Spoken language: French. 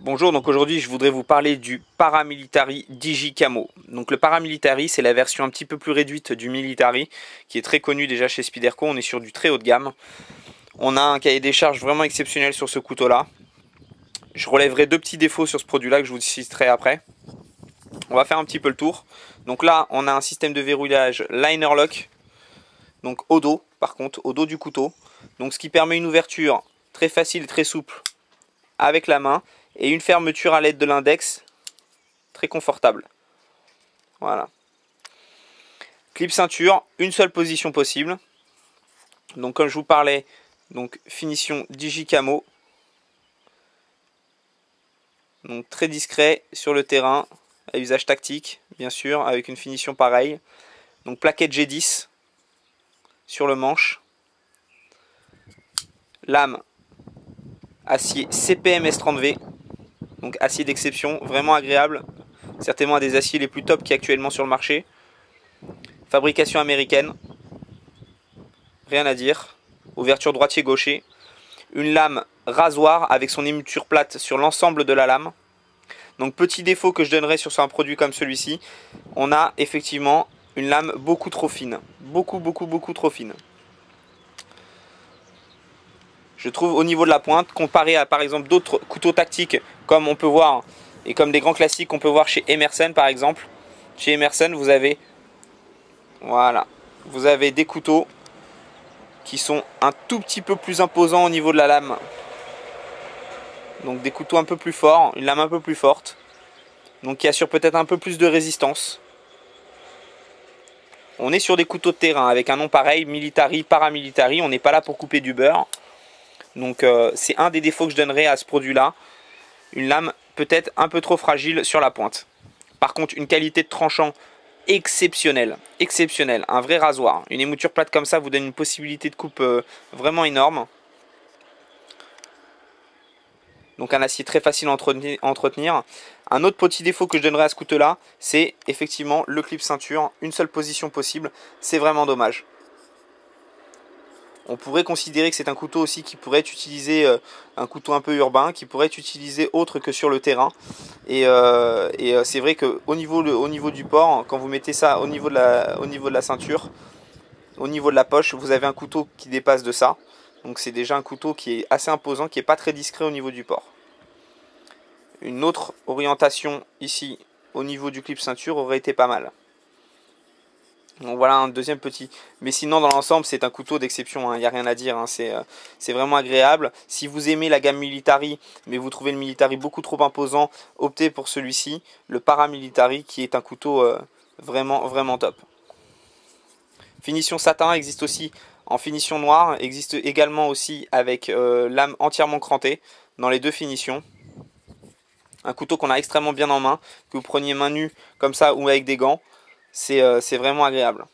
Bonjour, donc aujourd'hui je voudrais vous parler du Paramilitary Digicamo. Donc le Paramilitary, c'est la version un petit peu plus réduite du Military, qui est très connue déjà chez Spyderco. On est sur du très haut de gamme. On a un cahier des charges vraiment exceptionnel sur ce couteau-là. Je relèverai deux petits défauts sur ce produit-là que je vous citerai après. On va faire un petit peu le tour. Donc là, on a un système de verrouillage liner lock, donc au dos, par contre, au dos du couteau. Donc ce qui permet une ouverture très facile, très souple avec la main, et une fermeture à l'aide de l'index très confortable. Voilà. Clip ceinture, une seule position possible. Donc comme je vous parlais, donc finition Digicamo. Donc très discret sur le terrain, à usage tactique, bien sûr, avec une finition pareille. Donc plaquette G10 sur le manche. Lame acier CPM S30V, donc acier d'exception, vraiment agréable. Certainement un des aciers les plus top qui est actuellement sur le marché. Fabrication américaine, rien à dire. Ouverture droitier-gaucher. Une lame rasoir avec son émouture plate sur l'ensemble de la lame. Donc petit défaut que je donnerais sur un produit comme celui-ci, on a effectivement une lame beaucoup trop fine. Beaucoup trop fine. Je trouve au niveau de la pointe, comparé à par exemple d'autres couteaux tactiques comme on peut voir, et comme des grands classiques qu'on peut voir chez Emerson par exemple. Chez Emerson vous avez, voilà, vous avez des couteaux qui sont un tout petit peu plus imposants au niveau de la lame. Donc des couteaux un peu plus forts, une lame un peu plus forte. Donc qui assure peut-être un peu plus de résistance. On est sur des couteaux de terrain avec un nom pareil, Military, Paramilitary. On n'est pas là pour couper du beurre. Donc c'est un des défauts que je donnerais à ce produit-là. Une lame peut-être un peu trop fragile sur la pointe. Par contre, une qualité de tranchant exceptionnelle. Exceptionnelle. Un vrai rasoir. Une émouture plate comme ça vous donne une possibilité de coupe vraiment énorme. Donc un acier très facile à entretenir. Un autre petit défaut que je donnerais à ce couteau-là, c'est effectivement le clip ceinture. Une seule position possible. C'est vraiment dommage. On pourrait considérer que c'est un couteau aussi qui pourrait être utilisé, un couteau un peu urbain, qui pourrait être utilisé autre que sur le terrain. Et c'est vrai qu'au niveau du port, quand vous mettez ça au niveau de la ceinture, au niveau de la poche, vous avez un couteau qui dépasse de ça. Donc c'est déjà un couteau qui est assez imposant, qui n'est pas très discret au niveau du port. Une autre orientation ici au niveau du clip ceinture aurait été pas mal. Donc voilà un deuxième petit. Mais sinon dans l'ensemble c'est un couteau d'exception, il n'y a rien à dire. C'est vraiment agréable. Si vous aimez la gamme Military, mais vous trouvez le Military beaucoup trop imposant, optez pour celui-ci, le Paramilitary, qui est un couteau vraiment top. Finition satin existe aussi en finition noire, existe également aussi avec lame entièrement crantée dans les deux finitions. Un couteau qu'on a extrêmement bien en main, que vous preniez main nue comme ça ou avec des gants, c'est vraiment agréable.